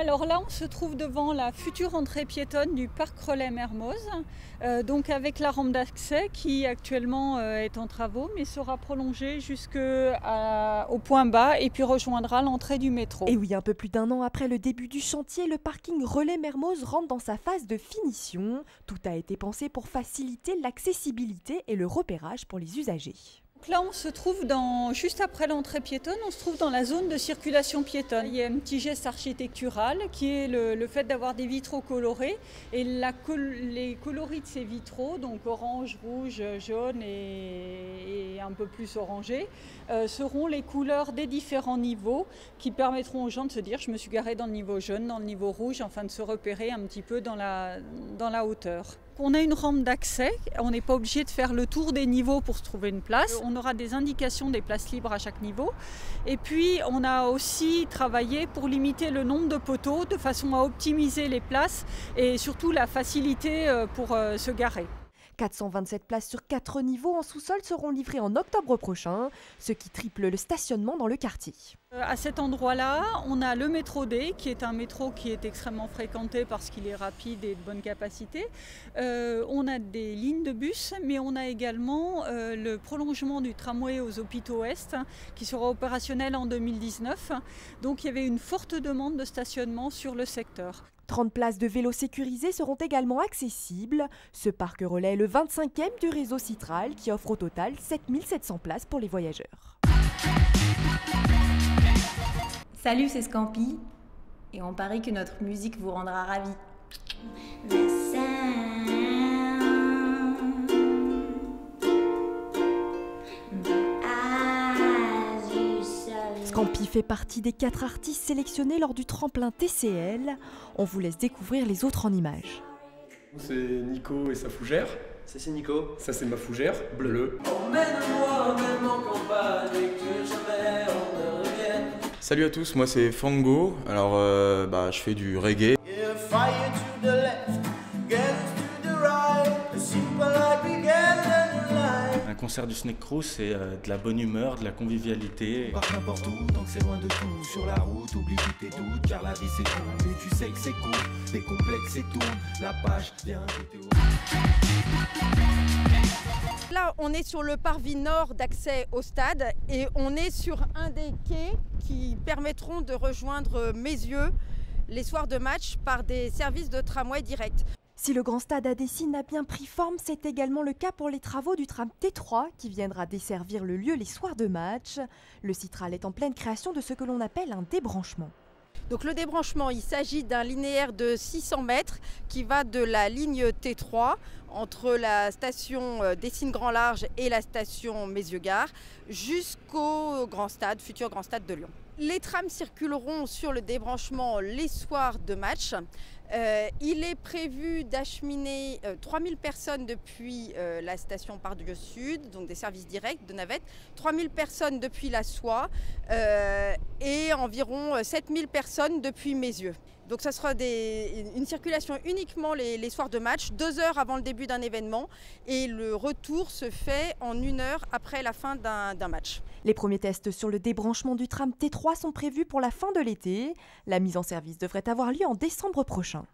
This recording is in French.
Alors là, on se trouve devant la future entrée piétonne du parc Relais Mermoz, donc avec la rampe d'accès qui actuellement est en travaux, mais sera prolongée jusqu'au point bas et puis rejoindra l'entrée du métro. Et oui, un peu plus d'1 an après le début du chantier, le parking Relais Mermoz rentre dans sa phase de finition. Tout a été pensé pour faciliter l'accessibilité et le repérage pour les usagers. Donc là, on se trouve juste après l'entrée piétonne, on se trouve dans la zone de circulation piétonne. Il y a un petit geste architectural qui est le fait d'avoir des vitraux colorés et les coloris de ces vitraux, donc orange, rouge, jaune et un peu plus orangé, seront les couleurs des différents niveaux qui permettront aux gens de se dire je me suis garé dans le niveau jaune, dans le niveau rouge, afin de se repérer un petit peu dans la hauteur. On a une rampe d'accès, on n'est pas obligé de faire le tour des niveaux pour se trouver une place. On aura des indications des places libres à chaque niveau. Et puis on a aussi travaillé pour limiter le nombre de poteaux de façon à optimiser les places et surtout la facilité pour se garer. 427 places sur 4 niveaux en sous-sol seront livrées en octobre prochain, ce qui triple le stationnement dans le quartier. À cet endroit-là, on a le métro D, qui est un métro qui est extrêmement fréquenté parce qu'il est rapide et de bonne capacité. On a des lignes de bus, mais on a également le prolongement du tramway aux Hôpitaux Est, qui sera opérationnel en 2019. Donc il y avait une forte demande de stationnement sur le secteur. 30 places de vélos sécurisés seront également accessibles. Ce parc relais est le 25e du réseau Citral qui offre au total 7700 places pour les voyageurs. Salut, c'est Scampi et on parie que notre musique vous rendra ravis. Scampi fait partie des 4 artistes sélectionnés lors du tremplin TCL. On vous laisse découvrir les autres en images. C'est Nico et sa fougère. Ça c'est Nico. Ça c'est ma fougère, bleu. Emmène-moi même en campagne et que jamais on ne revienne. Salut à tous, moi c'est Fango. Alors je fais du reggae. Un concert du Snake Crew, c'est de la bonne humeur, de la convivialité. Part n'importe où, tant que c'est loin de tout. Sur la route, oublie tous tes doutes, car la vie c'est cool. Et tu sais que c'est cool, tes complexes et tout. La page vient de Théo. Là, on est sur le parvis nord d'accès au stade et on est sur un des quais qui permettront de rejoindre Meyzieux les soirs de match par des services de tramway direct. Si le grand stade à Dessines a bien pris forme, c'est également le cas pour les travaux du tram T3 qui viendra desservir le lieu les soirs de match. Le Citral est en pleine création de ce que l'on appelle un débranchement. Donc le débranchement, il s'agit d'un linéaire de 600 mètres qui va de la ligne T3 entre la station Dessines Grand Large et la station Meyzieux-Gare jusqu'au grand stade, futur grand stade de Lyon. Les trams circuleront sur le débranchement les soirs de match. Il est prévu d'acheminer 3000 personnes depuis la station Pardieu Sud, donc des services directs de navette, 3000 personnes depuis la Soie et environ 7000 personnes depuis Meyzieux. Donc ça sera une circulation uniquement les soirs de match, 2 heures avant le début d'un événement et le retour se fait en 1 heure après la fin d'un match. Les premiers tests sur le débranchement du tram T3 sont prévus pour la fin de l'été. La mise en service devrait avoir lieu en décembre prochain.